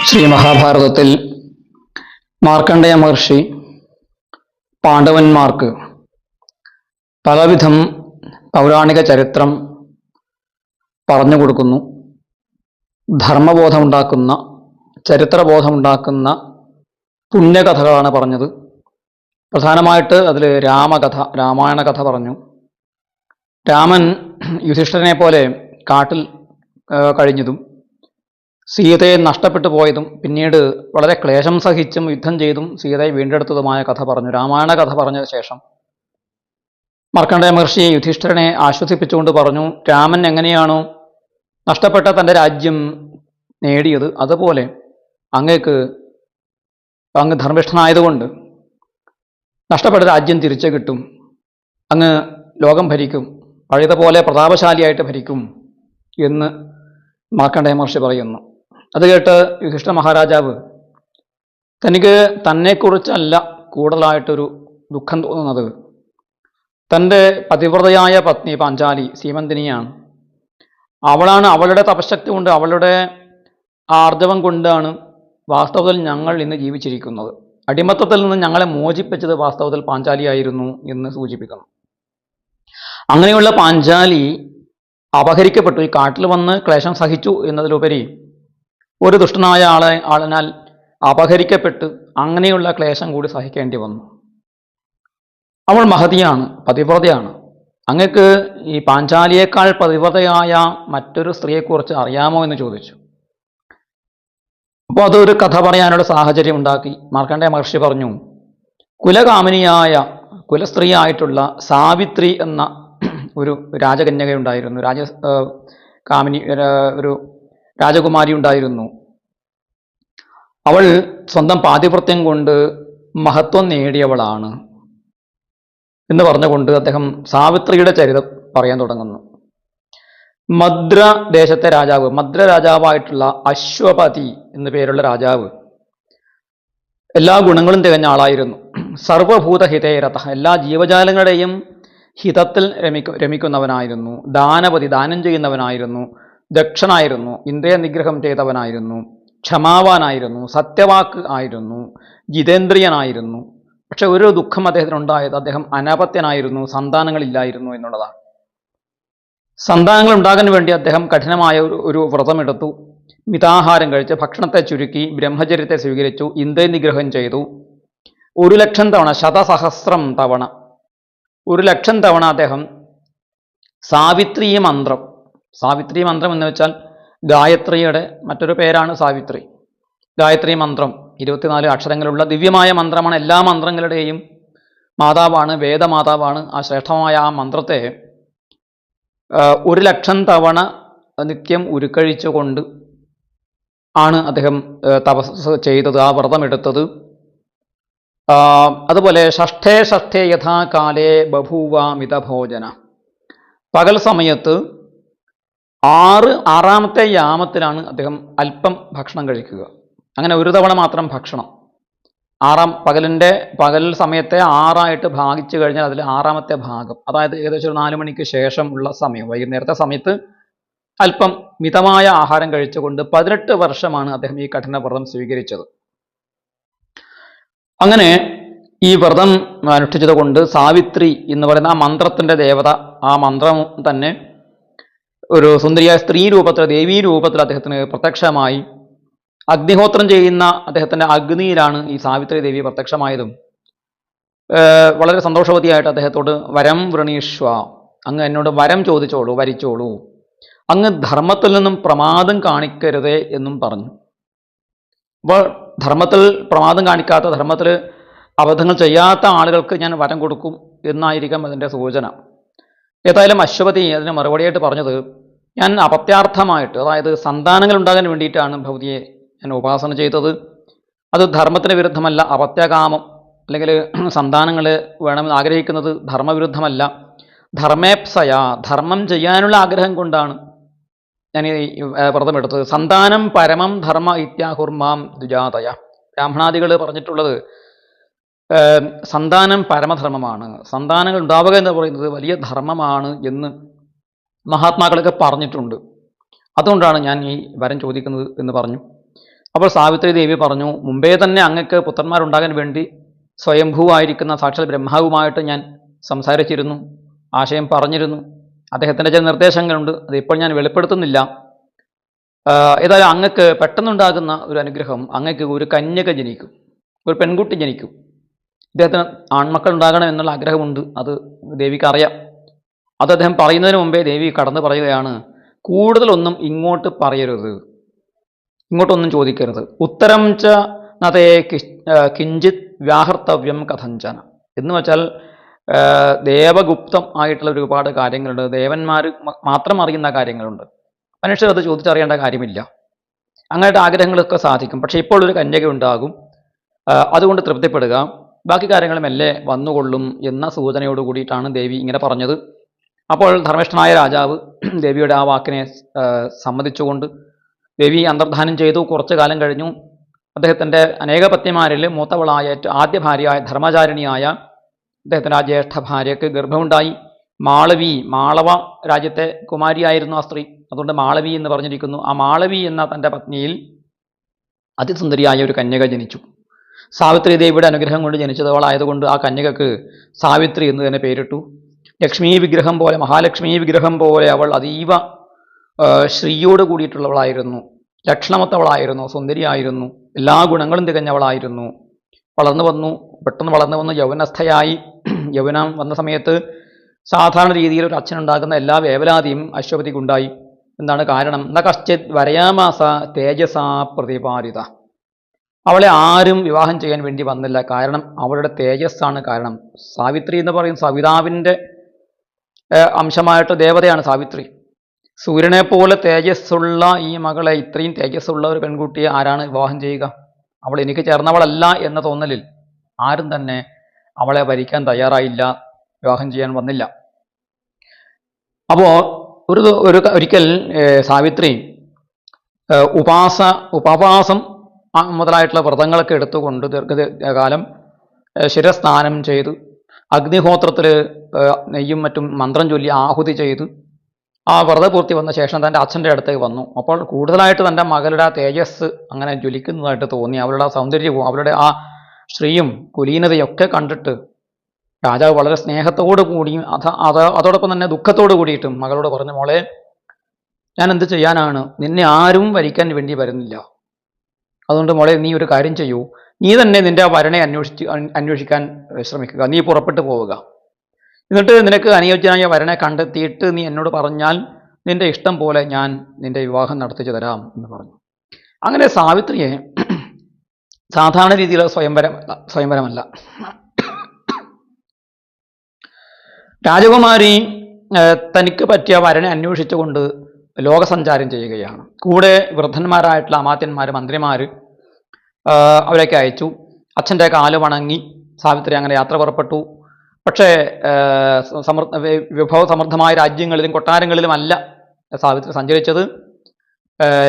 ശ്രീ മഹാഭാരതത്തിൽ മാർക്കണ്ഡേയ മഹർഷി പാണ്ഡവന്മാർക്ക് പലവിധം പൗരാണിക ചരിത്രം പറഞ്ഞു കൊടുക്കുന്നു. ധർമ്മബോധമുണ്ടാക്കുന്ന, ചരിത്രബോധമുണ്ടാക്കുന്ന പുണ്യകഥകളാണ് പറഞ്ഞത്. പ്രധാനമായിട്ട് അതിൽ രാമായണ കഥ പറഞ്ഞു. രാമൻ യുധിഷ്ഠിരനെ പോലെ കാട്ടിൽ കഴിഞ്ഞതും സീതയെ നഷ്ടപ്പെട്ടു പോയതും പിന്നീട് വളരെ ക്ലേശം സഹിച്ചും യുദ്ധം ചെയ്തും സീതയെ വീണ്ടെടുത്തതുമായ കഥ പറഞ്ഞു. രാമായണ കഥ പറഞ്ഞതിന് ശേഷം മാർക്കണ്ഡേയ മഹർഷി യുധിഷ്ഠിരനെ ആശ്വസിപ്പിച്ചുകൊണ്ട് പറഞ്ഞു, രാമൻ എങ്ങനെയാണോ നഷ്ടപ്പെട്ട തൻ്റെ രാജ്യം നേടിയത്, അതുപോലെ അങ്ങ് ധർമ്മിഷ്ഠനായതുകൊണ്ട് നഷ്ടപ്പെട്ട രാജ്യം തിരിച്ചു കിട്ടും. അങ്ങ് ലോകം ഭരിക്കും, പഴയതുപോലെ പ്രതാപശാലിയായിട്ട് ഭരിക്കും എന്ന് മാർക്കണ്ഡേയ മഹർഷി പറയുന്നു. അത് കേട്ട് യുധിഷ്ഠിര മഹാരാജാവ് തനിക്ക് തന്നെക്കുറിച്ചല്ല കൂടുതലായിട്ടൊരു ദുഃഖം തോന്നുന്നത് തൻ്റെ പതിവ്രതയായ പത്നി പാഞ്ചാലി സീമന്തിനിയാണ്. അവളാണ്, അവളുടെ തപശക്തി കൊണ്ട്, അവളുടെ ആർജവം കൊണ്ടാണ് വാസ്തവത്തിൽ ഞങ്ങൾ ഇന്ന് ജീവിച്ചിരിക്കുന്നത്. അടിമത്തത്തിൽ നിന്ന് ഞങ്ങളെ മോചിപ്പിച്ചത് വാസ്തവത്തിൽ പാഞ്ചാലിയായിരുന്നു എന്ന് സൂചിപ്പിക്കുന്നു. അങ്ങനെയുള്ള പാഞ്ചാലി അപഹരിക്കപ്പെട്ടു, ഈ കാട്ടിൽ വന്ന് ക്ലേശം സഹിച്ചു എന്നതിലുപരി ഒരു ദുഷ്ടനായ ആളിനാൽ അപഹരിക്കപ്പെട്ട് അങ്ങനെയുള്ള ക്ലേശം കൂടി സഹിക്കേണ്ടി വന്നു. അവൾ മഹതിയാണ്, പതിവ്രതയാണ്. അങ്ങക്ക് ഈ പാഞ്ചാലിയേക്കാൾ പതിവ്രതയായ മറ്റൊരു സ്ത്രീയെക്കുറിച്ച് അറിയാമോ എന്ന് ചോദിച്ചു. അപ്പോൾ അതൊരു കഥ പറയാനുള്ള സാഹചര്യം ഉണ്ടാക്കി. മാർക്കണ്ഡേയ മഹർഷി പറഞ്ഞു, കുലകാമിനിയായ കുലസ്ത്രീയായിട്ടുള്ള സാവിത്രി എന്ന ഒരു രാജകന്യകയുണ്ടായിരുന്നു, ഒരു രാജകുമാരി ഉണ്ടായിരുന്നു. അവൾ സ്വന്തം പാതിവ്രത്യം കൊണ്ട് മഹത്വം നേടിയവളാണ് എന്ന് പറഞ്ഞുകൊണ്ട് അദ്ദേഹം സാവിത്രിയുടെ ചരിതം പറയാൻ തുടങ്ങുന്നു. മദ്ര ദേശത്തെ രാജാവ്, മദ്ര രാജാവായിട്ടുള്ള അശ്വപതി എന്നു പേരുള്ള രാജാവ് എല്ലാ ഗുണങ്ങളും തികഞ്ഞ ആളായിരുന്നു. സർവഭൂതഹിതേരഥ, എല്ലാ ജീവജാലങ്ങളുടെയും ഹിതത്തിൽ രമിക്കുന്നവനായിരുന്നു. ദാനപതി, ദാനം ചെയ്യുന്നവനായിരുന്നു. ദക്ഷനായിരുന്നു, ഇന്ദ്രിയ നിഗ്രഹം ചെയ്തവനായിരുന്നു. ക്ഷമാവാനായിരുന്നു, സത്യവാക്ക് ആയിരുന്നു, ജിതേന്ദ്രിയനായിരുന്നു. പക്ഷെ ഒരു ദുഃഖം അദ്ദേഹത്തിനുണ്ടായത്, അദ്ദേഹം അനപത്യനായിരുന്നു, സന്താനങ്ങളില്ലായിരുന്നു എന്നുള്ളതാണ്. സന്താനങ്ങൾ ഉണ്ടാകാൻ വേണ്ടി അദ്ദേഹം കഠിനമായ ഒരു വ്രതമെടുത്തു. മിതാഹാരം കഴിച്ച് ഭക്ഷണത്തെ ചുരുക്കി ബ്രഹ്മചര്യത്തെ സ്വീകരിച്ചു, ഇന്ദ്രിയ നിഗ്രഹം ചെയ്തു. 1,00,000 തവണ, ശതസഹസ്രം തവണ, 1,00,000 തവണ അദ്ദേഹം സാവിത്രീ മന്ത്രം എന്ന് വെച്ചാൽ ഗായത്രിയുടെ മറ്റൊരു പേരാണ് സാവിത്രി. ഗായത്രി മന്ത്രം 24 അക്ഷരങ്ങളുള്ള ദിവ്യമായ മന്ത്രമാണ്. എല്ലാ മന്ത്രങ്ങളുടെയും മാതാവാണ്, വേദമാതാവാണ്. ആ ശ്രേഷ്ഠമായ ആ മന്ത്രത്തെ 1,00,000 തവണ നിത്യം ഉരുക്കഴിച്ചുകൊണ്ട് ആണ് അദ്ദേഹം തപസ് ചെയ്തത്, ആ വ്രതമെടുത്തത്. അതുപോലെ ഷഷ്ഠേ യഥാകാലേ ബഭൂവ മിതഭോജന, പകൽ സമയത്ത് ആറാമത്തെ യാമത്തിലാണ് അദ്ദേഹം അല്പം ഭക്ഷണം കഴിക്കുക. അങ്ങനെ ഒരു തവണ മാത്രം ഭക്ഷണം. പകൽ സമയത്തെ 6 ഭാഗിച്ചു കഴിഞ്ഞാൽ അതിൽ 6ാമത്തെ ഭാഗം, അതായത് ഏകദേശം ഒരു 4 മണിക്ക് ശേഷം ഉള്ള സമയം, വൈകുന്നേരത്തെ സമയത്ത് അല്പം മിതമായ ആഹാരം കഴിച്ചുകൊണ്ട് 18 വർഷമാണ് അദ്ദേഹം ഈ കഠിന വ്രതം സ്വീകരിച്ചത്. അങ്ങനെ ഈ വ്രതം അനുഷ്ഠിച്ചത് കൊണ്ട് സാവിത്രി എന്ന് പറയുന്ന ആ മന്ത്രത്തിൻ്റെ ദേവത, ആ മന്ത്രം തന്നെ ഒരു സുന്ദരിയായ സ്ത്രീ രൂപത്തിൽ, ദേവീ രൂപത്തിൽ അദ്ദേഹത്തിന് പ്രത്യക്ഷമായി. അഗ്നിഹോത്രം ചെയ്യുന്ന അദ്ദേഹത്തിൻ്റെ അഗ്നിയിലാണ് ഈ സാവിത്രി ദേവി പ്രത്യക്ഷമായതും. വളരെ സന്തോഷവതിയായിട്ട് അദ്ദേഹത്തോട് വരം വൃണീഷ്വ, അങ്ങ് എന്നോട് വരം ചോദിച്ചോളൂ, വരിച്ചോളൂ, അങ്ങ് ധർമ്മത്തിൽ നിന്നും പ്രമാദം കാണിക്കരുതേ എന്നും പറഞ്ഞു. അപ്പോൾ ധർമ്മത്തിൽ പ്രമാദം കാണിക്കാത്ത, ധർമ്മത്തിൽ അബദ്ധങ്ങൾ ചെയ്യാത്ത ആളുകൾക്ക് ഞാൻ വരം കൊടുക്കും എന്നായിരിക്കാം അതിൻ്റെ സൂചന. ഏതായാലും അശ്വപതി അതിന് മറുപടിയായിട്ട് പറഞ്ഞത്, ഞാൻ അപത്യാർത്ഥമായിട്ട്, അതായത് സന്താനങ്ങൾ ഉണ്ടാകാൻ വേണ്ടിയിട്ടാണ് ഭവതിയെ ഞാൻ ഉപാസന ചെയ്തത്. അത് ധർമ്മത്തിന് വിരുദ്ധമല്ല. അപത്യകാമം അല്ലെങ്കിൽ സന്താനങ്ങൾ വേണമെന്ന് ആഗ്രഹിക്കുന്നത് ധർമ്മവിരുദ്ധമല്ല. ധർമ്മേപ്സയ, ധർമ്മം ചെയ്യാനുള്ള ആഗ്രഹം കൊണ്ടാണ് ഞാൻ ഈ വ്രതമെടുത്തത്. സന്താനം പരമം ധർമ്മ ഇത്യാഹുർമാം ദ്വിജാതയ, ബ്രാഹ്മണാദികൾ പറഞ്ഞിട്ടുള്ളത് സന്താനം പരമധർമ്മമാണ്, സന്താനങ്ങൾ ഉണ്ടാവുക എന്ന് പറയുന്നത് വലിയ ധർമ്മമാണ് എന്ന് മഹാത്മാക്കളൊക്കെ പറഞ്ഞിട്ടുണ്ട്. അതുകൊണ്ടാണ് ഞാൻ ഈ വരം ചോദിക്കുന്നത് എന്ന് പറഞ്ഞു. അപ്പോൾ സാവിത്രി ദേവി പറഞ്ഞു, മുമ്പേ തന്നെ അങ്ങക്ക് പുത്രന്മാരുണ്ടാകാൻ വേണ്ടി സ്വയംഭൂവായിരിക്കുന്ന സാക്ഷാൽ ബ്രഹ്മാവുമായിട്ട് ഞാൻ സംസാരിച്ചിരുന്നു, ആശയം പറഞ്ഞിരുന്നു. അദ്ദേഹത്തിൻ്റെ ചില നിർദ്ദേശങ്ങളുണ്ട്, അത് ഇപ്പോൾ ഞാൻ വെളിപ്പെടുത്തുന്നില്ല. ഏതായാലും അങ്ങക്ക് പെട്ടെന്നുണ്ടാകുന്ന ഒരു അനുഗ്രഹം, അങ്ങക്ക് ഒരു കന്യക ജനിക്കും, ഒരു പെൺകുട്ടി ജനിക്കും. ഇദ്ദേഹത്തിന് ആൺമക്കൾ ഉണ്ടാകണം എന്നുള്ള ആഗ്രഹമുണ്ട്, അത് ദേവിക്ക് അറിയാം. അത് അദ്ദേഹം പറയുന്നതിന് മുമ്പേ ദേവി കടന്നു പറയുകയാണ്, കൂടുതലൊന്നും ഇങ്ങോട്ട് പറയരുത്, ഇങ്ങോട്ടൊന്നും ചോദിക്കരുത്. ഉത്തരം ച നതേ കിഞ്ചിത് വ്യാഹർത്തവ്യം കഥഞ്ചന എന്ന് വെച്ചാൽ ദേവഗുപ്തം ആയിട്ടുള്ള ഒരുപാട് കാര്യങ്ങളുണ്ട്, ദേവന്മാർ മാത്രം അറിയുന്ന കാര്യങ്ങളുണ്ട്. മനുഷ്യർ അത് ചോദിച്ചറിയേണ്ട കാര്യമില്ല. അങ്ങനത്തെ ആഗ്രഹങ്ങളൊക്കെ സാധിക്കും. പക്ഷേ ഇപ്പോൾ ഒരു കന്യക ഉണ്ടാകും, അതുകൊണ്ട് തൃപ്തിപ്പെടുക, ബാക്കി കാര്യങ്ങളും എല്ലാം വന്നുകൊള്ളും എന്ന സൂചനയോട് കൂടിയിട്ടാണ് ദേവി ഇങ്ങനെ പറഞ്ഞത്. അപ്പോൾ ധർമ്മിഷ്ഠനായ രാജാവ് ദേവിയുടെ ആ വാക്കിനെ സമ്മതിച്ചുകൊണ്ട് ദേവി അന്തർധാനം ചെയ്തു. കുറച്ചു കാലം കഴിഞ്ഞു അദ്ദേഹത്തിൻ്റെ അനേക പത്നിമാരിൽ മൂത്തവളായ ആദ്യ ഭാര്യയായ ധർമ്മചാരിണിയായ അദ്ദേഹത്തിൻ്റെ ആ ജ്യേഷ്ഠ ഭാര്യയ്ക്ക് ഗർഭമുണ്ടായി. മാളവ രാജ്യത്തെ കുമാരിയായിരുന്നു ആ സ്ത്രീ, അതുകൊണ്ട് മാളവി എന്ന് പറഞ്ഞിരിക്കുന്നു. ആ മാളവി എന്ന തൻ്റെ പത്നിയിൽ അതിസുന്ദരിയായ ഒരു കന്യക ജനിച്ചു. സാവിത്രി ദേവിയുടെ അനുഗ്രഹം കൊണ്ട് ജനിച്ചതവളായതുകൊണ്ട് ആ കന്യകക്ക് സാവിത്രി എന്ന് തന്നെ പേരിട്ടു. ലക്ഷ്മീ വിഗ്രഹം പോലെ, മഹാലക്ഷ്മി വിഗ്രഹം പോലെ അവൾ അതീവ ശ്രീയോട് കൂടിയിട്ടുള്ളവളായിരുന്നു, ലക്ഷണമൊത്തവളായിരുന്നു, സുന്ദരിയായിരുന്നു, എല്ലാ ഗുണങ്ങളും തികഞ്ഞവളായിരുന്നു. പെട്ടെന്ന് വളർന്നു വന്നു യൗവനസ്ഥയായി. യൗവനം വന്ന സമയത്ത് സാധാരണ രീതിയിൽ ഒരു അച്ഛനുണ്ടാകുന്ന എല്ലാ വേവലാതിയും അശ്വപതിക്കുണ്ടായി. എന്താണ് കാരണം? ന കശ്ചിത് വരയാമാസ തേജസാ പ്രതിപാദിത. അവളെ ആരും വിവാഹം ചെയ്യാൻ വേണ്ടി വന്നില്ല. കാരണം അവളുടെ തേജസ്സാണ് കാരണം. സാവിത്രി എന്ന് പറയും സവിതാവിൻ്റെ അംശമായിട്ട് ദേവതയാണ് സാവിത്രി. സൂര്യനെ പോലെ തേജസ്സുള്ള ഈ മകളെ, ഇത്രയും തേജസ്സുള്ള ഒരു പെൺകുട്ടിയെ ആരാണ് വിവാഹം ചെയ്യുക? അവൾ എനിക്ക് ചേർന്നവളല്ല എന്ന തോന്നലിൽ ആരും തന്നെ അവളെ ഭരിക്കാൻ തയ്യാറായില്ല, വിവാഹം ചെയ്യാൻ വന്നില്ല. അപ്പോൾ ഒരിക്കൽ സാവിത്രി ഉപവാസം മുതലായിട്ടുള്ള വ്രതങ്ങളൊക്കെ എടുത്തുകൊണ്ട് ദീർഘകാലം ശിരസ്നാനം ചെയ്ത് അഗ്നിഹോത്രത്തിൽ നെയ്യും മറ്റും മന്ത്രം ചൊല്ലി ആഹുതി ചെയ്ത് ആ വ്രതപൂർത്തി വന്ന ശേഷം തൻ്റെ അച്ഛൻ്റെ അടുത്തേക്ക് വന്നു. അപ്പോൾ കൂടുതലായിട്ട് തൻ്റെ മകളുടെ ആ തേജസ് അങ്ങനെ ജ്വലിക്കുന്നതായിട്ട് തോന്നി. അവളുടെ ആ സൗന്ദര്യവും അവളുടെ ആ ശ്രീയും കുലീനതയൊക്കെ കണ്ടിട്ട് രാജാവ് വളരെ സ്നേഹത്തോടു കൂടിയും അതോടൊപ്പം തന്നെ ദുഃഖത്തോടു കൂടിയിട്ടും മകളോട് പറഞ്ഞു, മോളെ, ഞാൻ എന്ത് ചെയ്യാനാണ്? നിന്നെ ആരും വരിക്കാൻ വേണ്ടി വരുന്നില്ല. അതുകൊണ്ട് മോളെ, നീ ഒരു കാര്യം ചെയ്യൂ, നീ തന്നെ നിന്റെ വരനെ അന്വേഷിക്കാൻ ശ്രമിക്കുക, നീ പുറപ്പെട്ടു പോവുക. എന്നിട്ട് നിനക്ക് അനുയോജ്യനായ വരനെ കണ്ടെത്തിയിട്ട് നീ എന്നോട് പറഞ്ഞാൽ നിന്റെ ഇഷ്ടം പോലെ ഞാൻ നിന്റെ വിവാഹം നടത്തിച്ചു തരാം എന്ന് പറഞ്ഞു. അങ്ങനെ സാവിത്രിയെ സാധാരണ രീതിയിലുള്ള സ്വയംവരമല്ല, രാജകുമാരി തനിക്ക് പറ്റിയ വരനെ അന്വേഷിച്ചുകൊണ്ട് ലോകസഞ്ചാരം ചെയ്യുകയാണ്. കൂടെ വൃദ്ധന്മാരായിട്ടുള്ള അമാത്യന്മാർ, മന്ത്രിമാർ അവരൊക്കെ അയച്ചു. അച്ഛൻ്റെ കാല് വണങ്ങി സാവിത്രി അങ്ങനെ യാത്ര പുറപ്പെട്ടു. പക്ഷേ വിഭവസമൃദ്ധമായ രാജ്യങ്ങളിലും കൊട്ടാരങ്ങളിലുമല്ല സാവിത്രി സഞ്ചരിച്ചത്.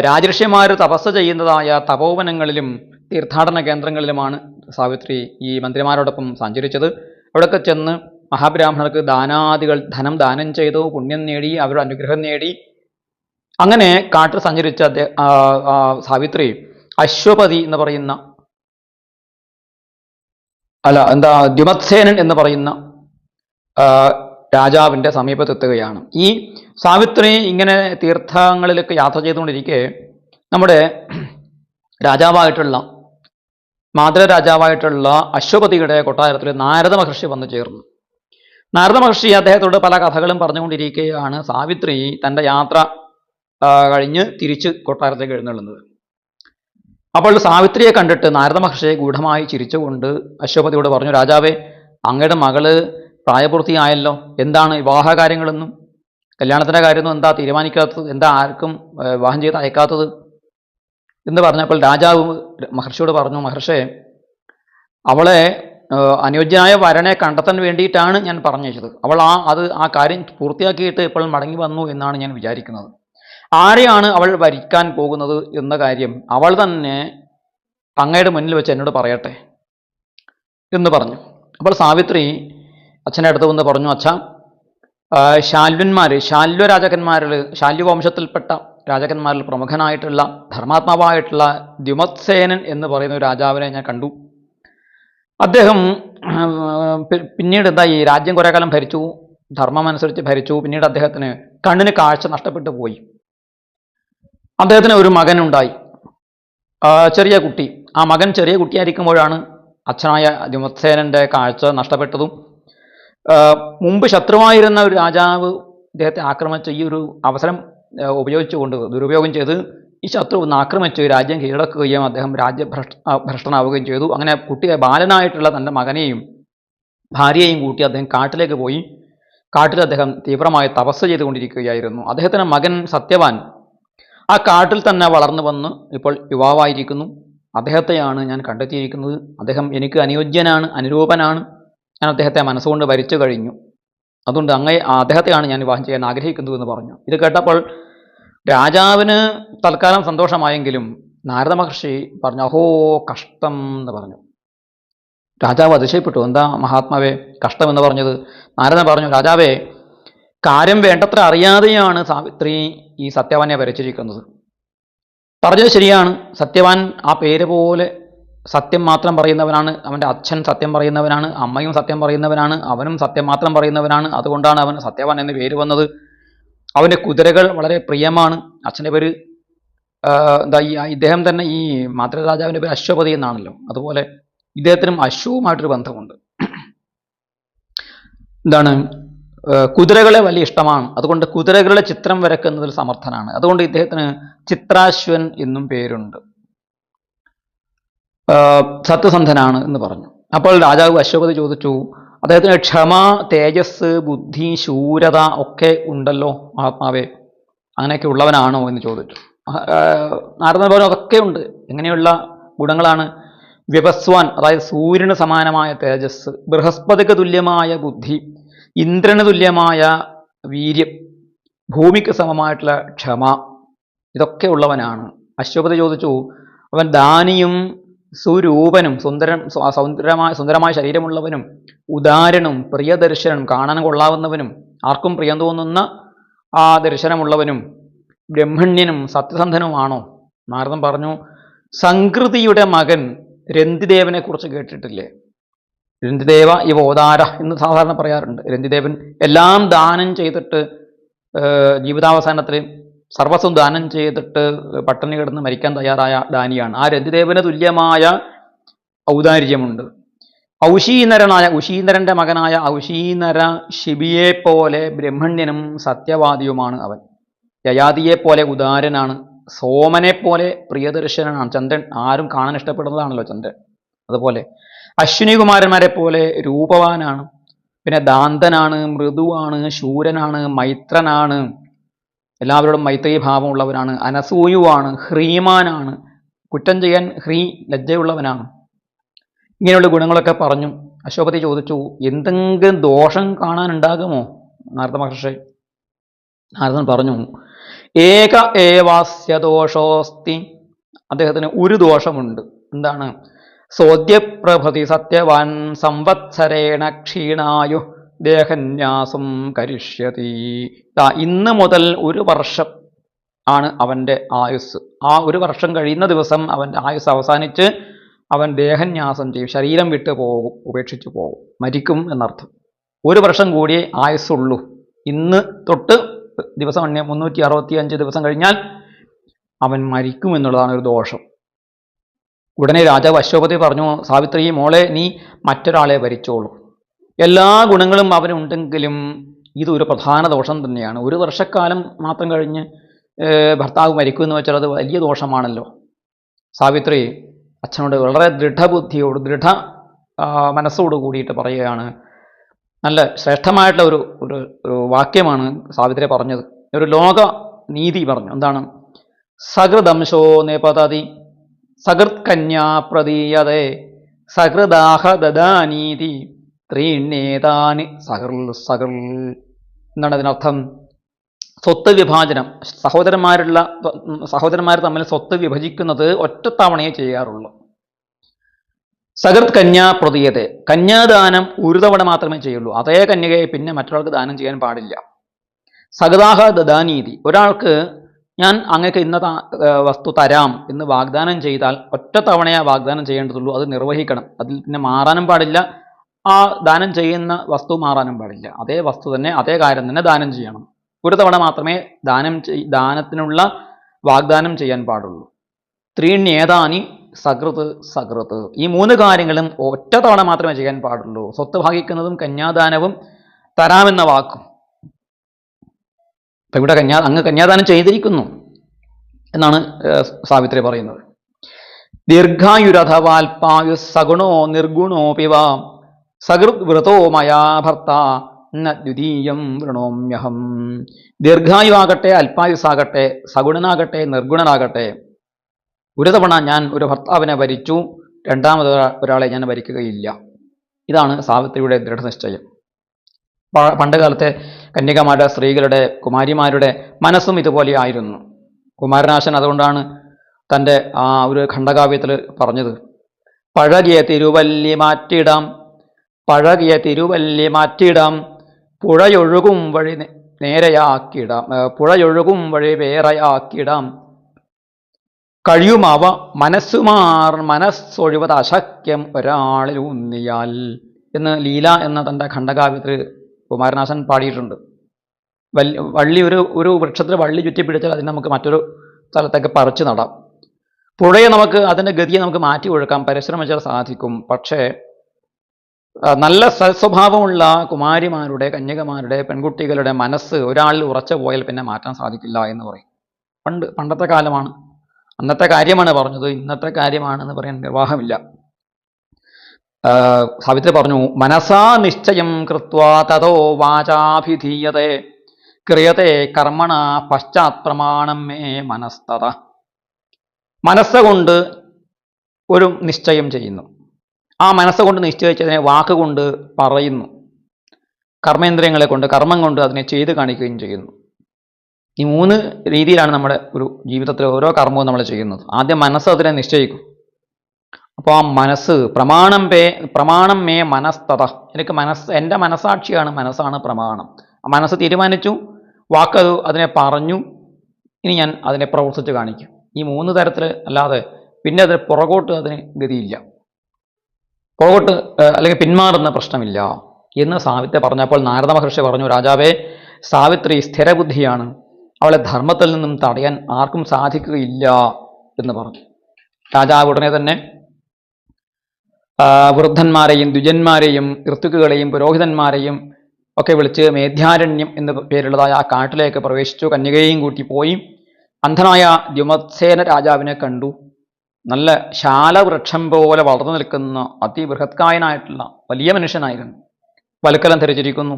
രാജഋഷിമാർ തപസ് ചെയ്യുന്നതായ തപോവനങ്ങളിലും തീർത്ഥാടന കേന്ദ്രങ്ങളിലുമാണ് സാവിത്രി ഈ മന്ത്രിമാരോടൊപ്പം സഞ്ചരിച്ചത്. അവിടെയൊക്കെ ചെന്ന് മഹാബ്രാഹ്മണർക്ക് ധനം ദാനം ചെയ്തു, പുണ്യം നേടി, അവരുടെ അനുഗ്രഹം നേടി. അങ്ങനെ കാട്ടിൽ സഞ്ചരിച്ച സാവിത്രി അശ്വപതി എന്ന് പറയുന്ന ദ്യുമത്സേനൻ എന്ന് പറയുന്ന രാജാവിൻ്റെ സമീപത്തെത്തുകയാണ്. ഈ സാവിത്രി ഇങ്ങനെ തീർത്ഥങ്ങളിലൊക്കെ യാത്ര ചെയ്തുകൊണ്ടിരിക്കെ നമ്മുടെ മാതൃ രാജാവായിട്ടുള്ള അശ്വപതിയുടെ കൊട്ടാരത്തിൽ നാരദ മഹർഷി വന്നു ചേർന്നു. നാരദ മഹർഷി അദ്ദേഹത്തോട് പല കഥകളും പറഞ്ഞുകൊണ്ടിരിക്കുകയാണ്. സാവിത്രി തൻ്റെ യാത്ര കഴിഞ്ഞ് തിരിച്ച് കൊട്ടാരത്തേക്ക് എഴുന്നള്ളുന്നത്. അപ്പോൾ സാവിത്രിയെ കണ്ടിട്ട് നാരദ മഹർഷിയെ ഗൂഢമായി ചിരിച്ചുകൊണ്ട് അശ്വപതിയോട് പറഞ്ഞു, രാജാവേ, അങ്ങയുടെ മകള് പ്രായപൂർത്തിയായല്ലോ, എന്താണ് വിവാഹ കാര്യങ്ങളൊന്നും, കല്യാണത്തിൻ്റെ കാര്യമൊന്നും എന്താ തീരുമാനിക്കാത്തത്, എന്താ ആർക്കും വിവാഹം ചെയ്ത് അയക്കാത്തത് എന്ന് പറഞ്ഞപ്പോൾ രാജാവ് മഹർഷിയോട് പറഞ്ഞു, മഹർഷേ, അവളെ അനുയോജ്യനായ വരനെ കണ്ടെത്താൻ വേണ്ടിയിട്ടാണ് ഞാൻ പറഞ്ഞയച്ചത്. അവൾ ആ കാര്യം പൂർത്തിയാക്കിയിട്ട് ഇപ്പോൾ മടങ്ങി വന്നു എന്നാണ് ഞാൻ വിചാരിക്കുന്നത്. ആരെയാണ് അവൾ വരിക്കാൻ പോകുന്നത് എന്ന കാര്യം അവൾ തന്നെ അങ്ങയുടെ മുന്നിൽ വെച്ച് എന്നോട് പറയട്ടെ എന്ന് പറഞ്ഞു. അപ്പോൾ സാവിത്രി അച്ഛൻ്റെ അടുത്ത് വന്ന് പറഞ്ഞു, അച്ഛാ, ശാല്വരാജാക്കന്മാരിൽ ശാല്യവംശത്തിൽപ്പെട്ട രാജാക്കന്മാരിൽ പ്രമുഖനായിട്ടുള്ള ധർമാത്മാവായിട്ടുള്ള ദ്യുമത്സേനൻ എന്ന് പറയുന്ന ഒരു രാജാവിനെ ഞാൻ കണ്ടു. അദ്ദേഹം പിന്നീട് എന്താ, ഈ രാജ്യം കുറേ കാലം ഭരിച്ചു, ധർമ്മമനുസരിച്ച് ഭരിച്ചു. പിന്നീട് അദ്ദേഹത്തിന് കണ്ണിന് കാഴ്ച നഷ്ടപ്പെട്ടു പോയി. അദ്ദേഹത്തിന് ഒരു മകനുണ്ടായി, ചെറിയ കുട്ടി. ആ മകൻ ചെറിയ കുട്ടിയായിരിക്കുമ്പോഴാണ് അച്ഛനായ ദ്യുമത്സേനൻ്റെ കാഴ്ച നഷ്ടപ്പെട്ടതും മുമ്പ് ശത്രുവായിരുന്ന ഒരു രാജാവ് ഇദ്ദേഹത്തെ ആക്രമിച്ച് ഈ ഒരു അവസരം ഉപയോഗിച്ചുകൊണ്ട് ദുരുപയോഗം ചെയ്ത് ഈ ശത്രു ഒന്ന് ആക്രമിച്ച് രാജ്യം കീഴടക്കുകയും അദ്ദേഹം ഭ്രഷ്ടനാവുകയും ചെയ്തു. അങ്ങനെ കുട്ടിയെ ബാലനായിട്ടുള്ള തൻ്റെ മകനെയും ഭാര്യയെയും കൂട്ടി അദ്ദേഹം കാട്ടിലേക്ക് പോയി. കാട്ടിൽ അദ്ദേഹം തീവ്രമായി തപസ് ചെയ്തുകൊണ്ടിരിക്കുകയായിരുന്നു. അദ്ദേഹത്തിൻ്റെ മകൻ സത്യവാൻ ആ കാട്ടിൽ തന്നെ വളർന്നു വന്ന് ഇപ്പോൾ യുവാവായിരിക്കുന്നു. അദ്ദേഹത്തെയാണ് ഞാൻ കണ്ടെത്തിയിരിക്കുന്നത്. അദ്ദേഹം എനിക്ക് അനുയോജ്യനാണ്, അനുരൂപനാണ്. ഞാൻ അദ്ദേഹത്തെ മനസ്സുകൊണ്ട് വരിച്ചു കഴിഞ്ഞു. അതുകൊണ്ട് അദ്ദേഹത്തെയാണ് ഞാൻ വിവാഹം ചെയ്യാൻ ആഗ്രഹിക്കുന്നത് എന്ന് പറഞ്ഞു. ഇത് കേട്ടപ്പോൾ രാജാവിന് തൽക്കാലം സന്തോഷമായെങ്കിലും നാരദ മഹർഷി പറഞ്ഞു, അഹോ കഷ്ടം എന്ന് പറഞ്ഞു. രാജാവ് അതിശയപ്പെട്ടു. എന്താ മഹാത്മാവേ കഷ്ടം എന്ന് പറഞ്ഞത്? നാരദൻ പറഞ്ഞു, രാജാവേ, കാര്യം വേണ്ടത്ര അറിയാതെയാണ് സാവിത്രി ഈ സത്യവാനെ വരച്ചിരിക്കുന്നത്. പറഞ്ഞത് ശരിയാണ്. സത്യവാൻ ആ പേര് പോലെ സത്യം മാത്രം പറയുന്നവനാണ്. അവൻ്റെ അച്ഛൻ സത്യം പറയുന്നവനാണ്, അമ്മയും സത്യം പറയുന്നവനാണ്, അവനും സത്യം മാത്രം പറയുന്നവനാണ്. അതുകൊണ്ടാണ് അവൻ സത്യവാൻ എന്ന് പേര് വന്നത്. അവൻ്റെ കുതിരകൾ വളരെ പ്രിയമാണ്. അച്ഛൻ്റെ പേര് എന്താ, ഇദ്ദേഹം തന്നെ ഈ മാതൃരാജാവിൻ്റെ പേര് അശ്വപതി എന്നാണല്ലോ. അതുപോലെ ഇദ്ദേഹത്തിനും അശ്വവുമായിട്ടൊരു ബന്ധമുണ്ട്. എന്താണ്, കുതിരകളെ വലിയ ഇഷ്ടമാണ്. അതുകൊണ്ട് കുതിരകളുടെ ചിത്രം വരക്കുന്നതിൽ സമർത്ഥനാണ്. അതുകൊണ്ട് ഇദ്ദേഹത്തിന് ചിത്രാശ്വൻ എന്നും പേരുണ്ട്. സത്യസന്ധനാണ് എന്ന് പറഞ്ഞു. അപ്പോൾ രാജാവ് അശ്വപതി ചോദിച്ചു, അദ്ദേഹത്തിന് ക്ഷമ, തേജസ്, ബുദ്ധി, ശൂരത ഒക്കെ ഉണ്ടല്ലോ മഹാത്മാവേ, അങ്ങനെയൊക്കെ ഉള്ളവനാണോ എന്ന് ചോദിച്ചു. നാരദൻ പറഞ്ഞു, അതൊക്കെ ഉണ്ട്. എങ്ങനെയുള്ള ഗുണങ്ങളാണ്? വ്യവസ്വാൻ, അതായത് സൂര്യന് സമാനമായ തേജസ്, ബൃഹസ്പതിക്ക് തുല്യമായ ബുദ്ധി, ഇന്ദ്രന് തുല്യമായ വീര്യം, ഭൂമിക്ക് സമമായിട്ടുള്ള ക്ഷമ, ഇതൊക്കെ ഉള്ളവനാണ്. അശ്വപതി ചോദിച്ചു, അവൻ ദാനിയും സുരൂപനും സുന്ദരമായ ശരീരമുള്ളവനും ഉദാരനും പ്രിയദർശനും, കാണാൻ കൊള്ളാവുന്നവനും ആർക്കും പ്രിയം തോന്നുന്ന ആ ദർശനമുള്ളവനും ബ്രഹ്മണ്യനും സത്യസന്ധനുമാണോ? നാരദൻ പറഞ്ഞു, സംകൃതിയുടെ മകൻ രന്തിദേവനെ കുറിച്ച് കേട്ടിട്ടില്ലേ? രന്തിദേവ ഇവ ഓദാര എന്ന് സാധാരണ പറയാറുണ്ട്. രന്തിദേവൻ എല്ലാം ദാനം ചെയ്തിട്ട് ജീവിതാവസാനത്തിൽ സർവസ്വം ദാനം ചെയ്തിട്ട് പട്ടിണി കിടന്ന് മരിക്കാൻ തയ്യാറായ ദാനിയാണ്. ആ രന്തിദേവന് തുല്യമായ ഔദാര്യമുണ്ട്. ഉശീന്ദ്രന്റെ മകനായ ഔശീനര ശിബിയെ പോലെ ബ്രഹ്മണ്യനും സത്യവാദിയുമാണ് അവൻ. യയാതിയെ പോലെ ഉദാരനാണ്, സോമനെ പോലെ പ്രിയദർശനാണ്. ചന്ദ്രൻ ആരും കാണാൻ ഇഷ്ടപ്പെടുന്നതാണല്ലോ ചന്ദ്രൻ. അതുപോലെ അശ്വിനി കുമാരന്മാരെ പോലെ രൂപവാനാണ്. പിന്നെ ദാന്തനാണ്, മൃദുവാണ്, ശൂരനാണ്, മൈത്രനാണ്, എല്ലാവരോടും മൈത്രീ ഭാവമുള്ളവനാണ്, അനസൂയുവാണ്, ഹ്രീമാനാണ്, കുറ്റം ചെയ്യാൻ ലജ്ജയുള്ളവനാണ്. ഇങ്ങനെയുള്ള ഗുണങ്ങളൊക്കെ പറഞ്ഞു. അശ്വപതി ചോദിച്ചു, എന്തെങ്കിലും ദോഷം കാണാനുണ്ടാകുമോ നാരദ മഹർഷി? നാരദൻ പറഞ്ഞു, ഏക ഏവാസ്യ ദോഷോസ്തി, അദ്ദേഹത്തിന് ഒരു ദോഷമുണ്ട്. എന്താണ്? സോദ്യപ്രഭതി സത്യവാൻ സംവത്സരേണ ക്ഷീണായു ദേഹന്യാസം കരിഷ്യതി. ഇന്ന് മുതൽ ഒരു വർഷം ആണ് അവൻ്റെ ആയുസ്. ആ ഒരു വർഷം കഴിയുന്ന ദിവസം അവൻ്റെ ആയുസ് അവസാനിച്ച് അവൻ ദേഹന്യാസം ചെയ്യും, ശരീരം വിട്ടു പോകും, ഉപേക്ഷിച്ചു പോകും, മരിക്കും എന്നർത്ഥം. ഒരു വർഷം കൂടിയേ ആയുസ്സുള്ളൂ. ഇന്ന് തൊട്ട് ദിവസം 365 ദിവസം കഴിഞ്ഞാൽ അവൻ മരിക്കും എന്നുള്ളതാണ് ഒരു ദോഷം. ഉടനെ രാജാവ് അശ്വപതി പറഞ്ഞു, സാവിത്രി മോളെ, നീ മറ്റൊരാളെ വരിച്ചോളൂ. എല്ലാ ഗുണങ്ങളും അവനുണ്ടെങ്കിലും ഇതൊരു പ്രധാന ദോഷം തന്നെയാണ്. ഒരു വർഷക്കാലം മാത്രം കഴിഞ്ഞ് ഭർത്താവ് മരിക്കുമെന്ന് വെച്ചാൽ അത് വലിയ ദോഷമാണല്ലോ. സാവിത്രി അച്ഛനോട് വളരെ ദൃഢബുദ്ധിയോട് മനസ്സോട് കൂടിയിട്ട് പറയുകയാണ്. നല്ല ശ്രേഷ്ഠമായിട്ടുള്ള ഒരു വാക്യമാണ് സാവിത്രി പറഞ്ഞത്. ഒരു ലോക നീതി പറഞ്ഞു. എന്താണ്? സകൃദംശോ നിപതതി സകൃത് കന്യാ പ്രതീയതേ സകൃദാഹ ദദാനീതി ത്രീണ്യേതാനി സകൃൽ. എന്താണ് അതിനർത്ഥം? സ്വത്ത് വിഭാജനം, സഹോദരന്മാർ തമ്മിൽ സ്വത്ത് വിഭജിക്കുന്നത് ഒറ്റത്തവണയെ ചെയ്യാറുള്ളൂ. സകൃത് കന്യാ പ്രതീയതേ, കന്യാദാനം ഒരു തവണ മാത്രമേ ചെയ്യുള്ളൂ. അതേ കന്യകയെ പിന്നെ മറ്റൊരാൾക്ക് ദാനം ചെയ്യാൻ പാടില്ല. സകൃദാഹ ദദാനീതി, ഒരാൾക്ക് ഞാൻ അങ്ങക്ക് ഇന്ന വസ്തു തരാം എന്ന് വാഗ്ദാനം ചെയ്താൽ ഒറ്റ തവണയാ വാഗ്ദാനം ചെയ്യേണ്ടതുള്ളൂ, അത് നിർവഹിക്കണം. അതിൽ പിന്നെ മാറാനും പാടില്ല, ആ ദാനം ചെയ്യുന്ന വസ്തു മാറാനും പാടില്ല. അതേ വസ്തു തന്നെ, അതേ കാര്യം തന്നെ ദാനം ചെയ്യണം. ഒരു തവണ മാത്രമേ ദാനത്തിനുള്ള വാഗ്ദാനം ചെയ്യാൻ പാടുള്ളൂ. ത്രീണ്യേതാനി സകൃത് സകൃത്, ഈ 3 കാര്യങ്ങളും ഒറ്റ തവണ മാത്രമേ ചെയ്യാൻ പാടുള്ളൂ. സ്വത്ത് ഭാഗിക്കുന്നതും കന്യാദാനവും തരാമെന്ന വാക്കും. ഇപ്പൊ ഇവിടെ അങ്ങ് കന്യാദാനം ചെയ്തിരിക്കുന്നു എന്നാണ് സാവിത്രി പറയുന്നത്. ദീർഘായുരഥവാൽപായു സഗുണോ നിർഗുണോ പിവ സകൃത് വ്രതോ മയാ ഭർത്ത ദ്വിതീയം വൃണോമ്യഹം. ദീർഘായു ആകട്ടെ, അല്പായുസാകട്ടെ, സഗുണനാകട്ടെ, നിർഗുണനാകട്ടെ, ഒരു തവണ ഞാൻ ഒരു ഭർത്താവിനെ വരിച്ചു, രണ്ടാമത് ഒരാളെ ഞാൻ വരിക്കുകയില്ല. ഇതാണ് സാവിത്രിയുടെ ദൃഢനിശ്ചയം. പണ്ട് കാലത്തെ കന്യകമാരുടെ, സ്ത്രീകളുടെ, കുമാരിമാരുടെ മനസ്സും ഇതുപോലെ ആയിരുന്നു. കുമാരനാശൻ അതുകൊണ്ടാണ് തൻ്റെ ആ ഒരു ഖണ്ഡകാവ്യത്തിൽ പറഞ്ഞത്, പഴകിയ തിരുവല്ലി മാറ്റിടാം, പഴകിയ തിരുവല്ലി മാറ്റിടാം, പുഴയൊഴുകും വഴി നേരെയാക്കിടാം, പുഴയൊഴുകും വഴി വേറെയാക്കിടാം, കഴിയുമവ മനസ്സൊഴിവത് അശക്യം ഒരാളിലൂന്നിയാൽ എന്ന് ലീല എന്ന തൻ്റെ ഖണ്ഡകാവ്യത്തിൽ കുമാരനാശൻ പാടിയിട്ടുണ്ട്. വള്ളി ഒരു വൃക്ഷത്തിൽ വള്ളി ചുറ്റി പിടിച്ചാൽ അതിനെ നമുക്ക് മറ്റൊരു സ്ഥലത്തേക്ക് പറിച്ചു നടാം. പുഴയെ നമുക്ക്, അതിൻ്റെ ഗതിയെ നമുക്ക് മാറ്റി ഒഴുക്കാം, പരിശ്രമിച്ചാൽ സാധിക്കും. പക്ഷേ നല്ല സൽസ്വഭാവമുള്ള കുമാരിമാരുടെ, കന്യകമാരുടെ, പെൺകുട്ടികളുടെ മനസ്സ് ഒരാളിൽ ഉറച്ചു പോയാൽ പിന്നെ മാറ്റാൻ സാധിക്കില്ല എന്ന് പറയും. പണ്ടത്തെ കാലമാണ്, അന്നത്തെ കാര്യമാണ് പറഞ്ഞത്, ഇന്നത്തെ കാര്യമാണെന്ന് പറയാൻ നിർവാഹമില്ല. സാവിത്രി പറഞ്ഞു, മനസാ നിശ്ചയം കൃത്വാ തതോ വാചാഭിധീയതേ ക്രിയത്തെ കർമ്മണ പശ്ചാത് പ്രമാണം മേ മനസ്തത. മനസ്സുകൊണ്ട് ഒരു നിശ്ചയം ചെയ്യുന്നു, ആ മനസ്സുകൊണ്ട് നിശ്ചയിച്ചതിനെ വാക്കുകൊണ്ട് പറയുന്നു, കർമ്മേന്ദ്രിയങ്ങളെ കൊണ്ട്, കർമ്മം കൊണ്ട് അതിനെ ചെയ്ത് കാണിക്കുകയും ചെയ്യുന്നു. ഈ 3 രീതിയിലാണ് നമ്മുടെ ഒരു ജീവിതത്തിൽ ഓരോ കർമ്മവും നമ്മൾ ചെയ്യുന്നത്. ആദ്യം മനസ്സ് അതിനെ നിശ്ചയിക്കും. അപ്പോൾ ആ മനസ്സ് പ്രമാണം മേ മനസ്തത, എനിക്ക് എൻ്റെ മനസ്സാക്ഷിയാണ്, മനസ്സാണ് പ്രമാണം. ആ മനസ്സ് തീരുമാനിച്ചു, വാക്കത് അതിനെ പറഞ്ഞു, ഇനി ഞാൻ അതിനെ പ്രവർത്തിച്ച് കാണിക്കും. ഈ 3 തരത്തിൽ അല്ലാതെ പിന്നെ അതിന് പുറകോട്ട് അതിന് ഗതിയില്ല, പുറകോട്ട് അല്ലെങ്കിൽ പിന്മാറുന്ന പ്രശ്നമില്ല എന്ന് സാവിത്രി പറഞ്ഞപ്പോൾ നാരദ മഹർഷി പറഞ്ഞു, രാജാവേ, സാവിത്രി സ്ഥിരബുദ്ധിയാണ്, അവളെ ധർമ്മത്തിൽ നിന്നും തടയാൻ ആർക്കും സാധിക്കുകയില്ല എന്ന് പറഞ്ഞു. രാജാവ് ഉടനെ തന്നെ വൃദ്ധന്മാരെയും ദ്വിജന്മാരെയും ഋത്തുക്കുകളെയും പുരോഹിതന്മാരെയും ഒക്കെ വിളിച്ച് മേധ്യാരണ്യം എന്ന് പേരുള്ളതായ ആ കാട്ടിലേക്ക് പ്രവേശിച്ചു. കന്യകയെയും കൂട്ടി പോയി. അന്ധനായ ദ്യുമത്സേന രാജാവിനെ കണ്ടു. നല്ല ശാലവൃക്ഷം പോലെ വളർന്നു നിൽക്കുന്ന അതിബൃഹത്കായനായിട്ടുള്ള വലിയ മനുഷ്യനായിരുന്നു. വൽക്കലം ധരിച്ചിരിക്കുന്നു,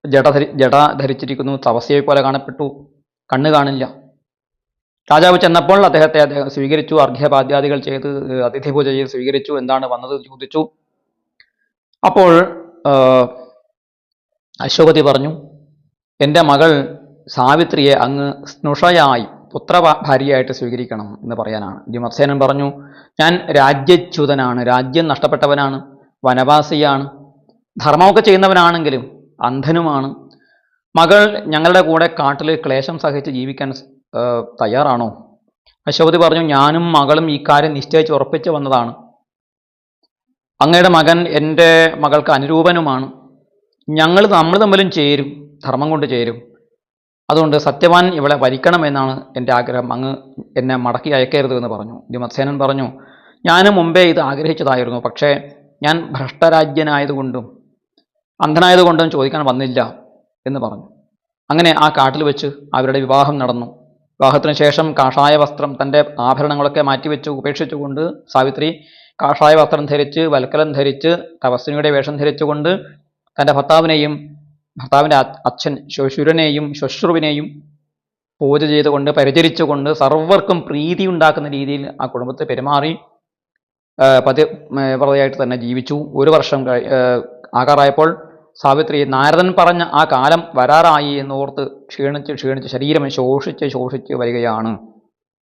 ജട ധരിച്ചിരിക്കുന്നു, തപസ്യയെ പോലെ കാണപ്പെട്ടു, കണ്ണ് കാണില്ല. രാജാവ് ചെന്നപ്പോൾ അദ്ദേഹം സ്വീകരിച്ചു, അർഘ്യപാദ്യാദികൾ ചെയ്ത് അതിഥിപൂജ ചെയ്ത് സ്വീകരിച്ചു. എന്താണ് വന്നത് ചോദിച്ചു. അപ്പോൾ അശ്വപതി പറഞ്ഞു, എൻ്റെ മകൾ സാവിത്രിയെ അങ്ങ് സ്നുഷയായി പുത്രഭാര്യയായിട്ട് സ്വീകരിക്കണം എന്ന് പറയാനാണ്. ദ്യുമത്സേനൻ പറഞ്ഞു, ഞാൻ രാജ്യച്യുതനാണ്, രാജ്യം നഷ്ടപ്പെട്ടവനാണ്, വനവാസിയാണ്, ധർമ്മമൊക്കെ ചെയ്യുന്നവനാണെങ്കിലും അന്ധനുമാണ്. മകൾ ഞങ്ങളുടെ കൂടെ കാട്ടിൽ ക്ലേശം സഹിച്ച് ജീവിക്കാൻ തയ്യാറാണോ? അശ്വപതി പറഞ്ഞു, ഞാനും മകളും ഈ കാര്യം നിശ്ചയിച്ച് ഉറപ്പിച്ച് വന്നതാണ്. അങ്ങയുടെ മകൻ എൻ്റെ മകൾക്ക് അനുരൂപനുമാണ്. നമ്മൾ തമ്മിലും ചേരും, ധർമ്മം കൊണ്ട് ചേരും. അതുകൊണ്ട് സത്യവാൻ ഇവളെ വരിക്കണമെന്നാണ് എൻ്റെ ആഗ്രഹം, അങ്ങ് എന്നെ മടക്കി അയക്കരുത് എന്ന് പറഞ്ഞു. ദ്യുമത്സേനൻ പറഞ്ഞു, ഞാനും മുമ്പേ ഇത് ആഗ്രഹിച്ചതായിരുന്നു, പക്ഷേ ഞാൻ ഭ്രഷ്ടരാജ്യനായതുകൊണ്ടും അന്ധനായതുകൊണ്ടും ചോദിക്കാൻ വന്നില്ല എന്ന് പറഞ്ഞു. അങ്ങനെ ആ കാട്ടിൽ വെച്ച് അവരുടെ വിവാഹം നടന്നു. വിവാഹത്തിന് ശേഷം കാഷായ വസ്ത്രം, തൻ്റെ ആഭരണങ്ങളൊക്കെ മാറ്റിവെച്ച് ഉപേക്ഷിച്ചുകൊണ്ട് സാവിത്രി കാഷായ വസ്ത്രം ധരിച്ച്, വൽക്കലം ധരിച്ച്, തപസ്വിനിയുടെ വേഷം ധരിച്ചുകൊണ്ട് തൻ്റെ ഭർത്താവിൻ്റെ അച്ഛൻ ശുരനെയും ശ്വശ്രുവിനെയും പൂജ ചെയ്തുകൊണ്ട് പരിചരിച്ചുകൊണ്ട് സർവർക്കും പ്രീതി ഉണ്ടാക്കുന്ന രീതിയിൽ ആ കുടുംബത്തെ പെരുമാറി പതിവ്രതയായിട്ട് തന്നെ ജീവിച്ചു. 1 വർഷം ആകാറായപ്പോൾ സാവിത്രി നാരദൻ പറഞ്ഞ ആ കാലം വരാറായി എന്നോർത്ത് ക്ഷീണിച്ച് ശരീരം ശോഷിച്ച് വരികയാണ്.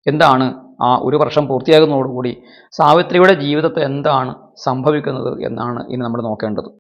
എന്താണ് ആ 1 വർഷം പൂർത്തിയാകുന്നതോടുകൂടി സാവിത്രിയുടെ ജീവിതത്തിൽ എന്താണ് സംഭവിക്കുന്നത് എന്നാണ് ഇനി നമ്മൾ നോക്കേണ്ടത്.